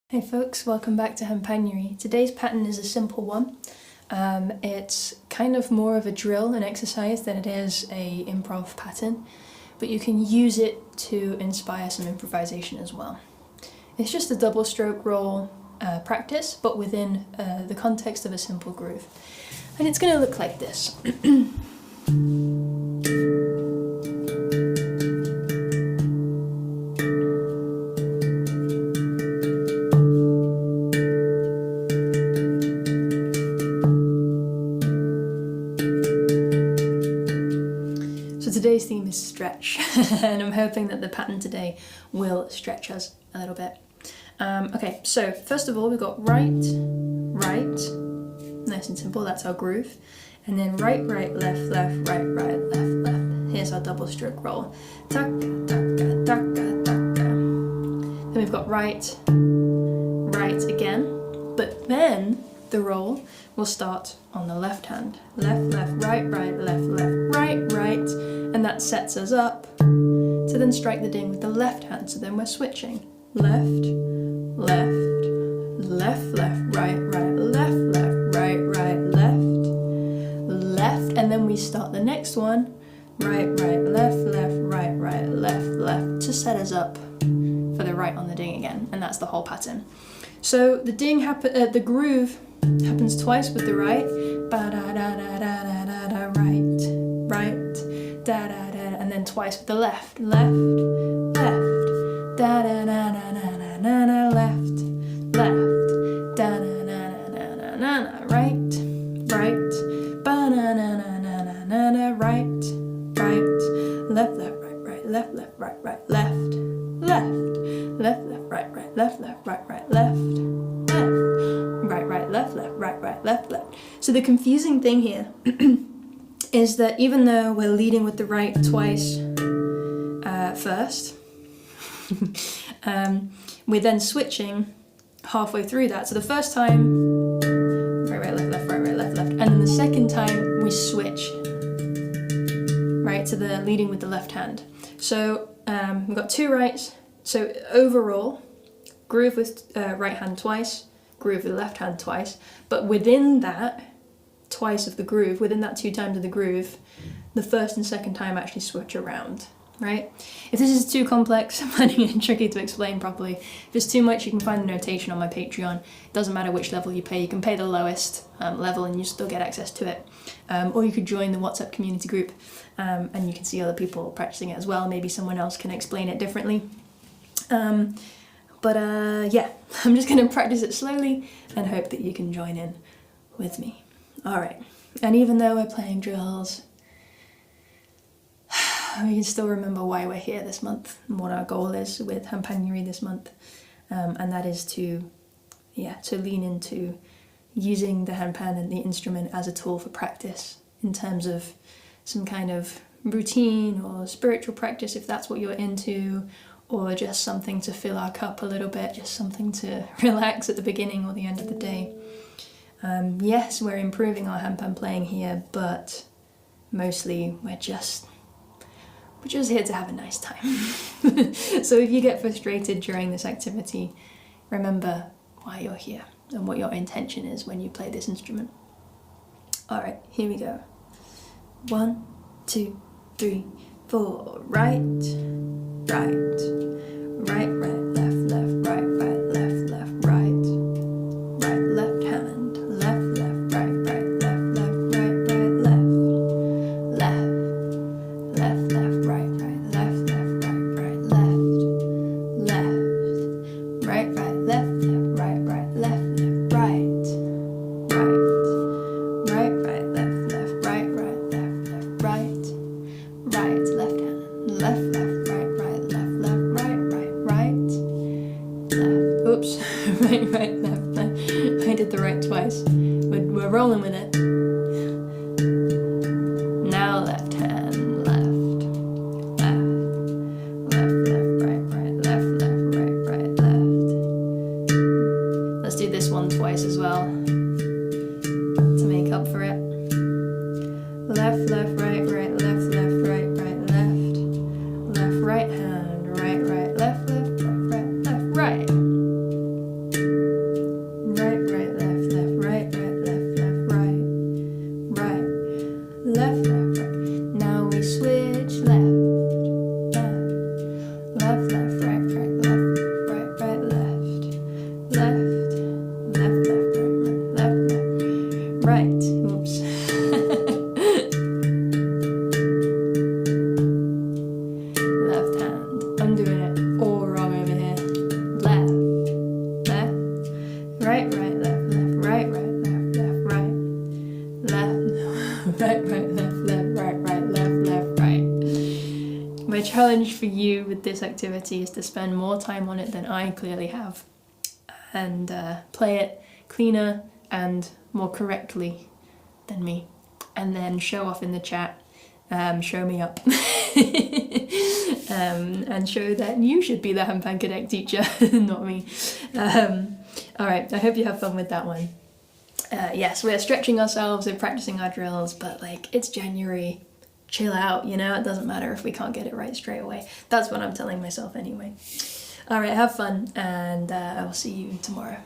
Hey folks, welcome back to Handpanuary. Today's pattern is a simple one. It's kind of more of a drill and exercise than it is a improv pattern, but you can use it to inspire some improvisation as well. It's just a double stroke roll practice, but within the context of a simple groove. And it's going to look like this. Today's theme is stretch, and I'm hoping that the pattern today will stretch us a little bit. Okay, so first of all we've got right, right, nice and simple, that's our groove, and then right, right, left, left, right, right, left, left. Here's our double stroke roll. Taka, taka, taka, taka. Then we've got right, right again, but then the roll will start on the left hand. Left, left, right, right, left, left, right, right. And that sets us up to then strike the ding with the left hand. So then we're switching. Left, left, left, left, right, right, left, left, right, right, left, left. And then we start the next one. Right, right, left, left, right, right, left, left. To set us up for the right on the ding again. And that's the whole pattern. So the ding the groove happens twice with the right. Ba-da-da-da-da-da-da, right, right, da-da-da, and then twice with the left. Left, left, da-da-da-da-da-da-da, left, left, da-da-da-da-da-da-da, right, right, ba-da-da-da-da-da-da, right, right, left, left, right, right, left, left, right, right, left, left, left, left, right, right, left, left, right, right, left, left, right, right, left, left, right, right, left, left. So the confusing thing here is that even though we're leading with the right twice first, we're then switching halfway through that. So the first time, right, right, left, left, right, right, left, left, and then the second time we switch, right, to the leading with the left hand. So we've got two rights. So overall, groove with right hand twice, groove with the left hand twice, but within that twice of the groove, within that two times of the groove, the first and second time actually switch around, right? If this is too complex, I'm finding it tricky to explain properly. If it's too much, you can find the notation on my Patreon. It doesn't matter which level you pay, you can pay the lowest level and you still get access to it. Or you could join the WhatsApp community group and you can see other people practicing it as well. Maybe someone else can explain it differently. Yeah, I'm just going to practice it slowly and hope that you can join in with me. Alright, and even though we're playing drills, we can still remember why we're here this month and what our goal is with Handpanuary this month. And that is to lean into using the handpan and the instrument as a tool for practice in terms of some kind of routine or spiritual practice if that's what you're into, or just something to fill our cup a little bit, just something to relax at the beginning or the end of the day. Yes, we're improving our handpan playing here, but mostly we're just here to have a nice time. So if you get frustrated during this activity, remember why you're here and what your intention is when you play this instrument. Alright, here we go. 1, 2, 3, 4. Right, right, right, right, left, left, right, right, left, left, right, right, left hand, left, left, right, right, left, left, right, right, left, left, left, left, right, right, left, left, right, right, left, left, right, right, left, left, right, right, left, left, right, right, right, right, left, left, right, right, left, left, right, right, left hand, left, left, right, right, left, left, right, right, right, left, oops, right, right, left, left, I did the right twice, we're rolling with it. Now left hand, left, left, left, left, right, right, left, left, right, right, left. Let's do this one twice as well to make up for it. Left, left, right, right, left, left, right, right, left, left, right hand, right, right, left, left, right, right, left, right. left, left, right, oops. Left hand, I'm doing it all wrong over here. Left, right, left, right, left, right. Left, right, left, right. My challenge for you with this activity is to spend more time on it than I clearly have, and play it cleaner and more correctly than me, and then show off in the chat, show me up, and show that you should be the Handpan Connect teacher, not me. Alright, I hope you have fun with that one. Yes, we're stretching ourselves, we're practicing our drills, but like, it's January, chill out, you know, it doesn't matter if we can't get it right straight away. That's what I'm telling myself anyway. Alright, have fun, and I will see you tomorrow.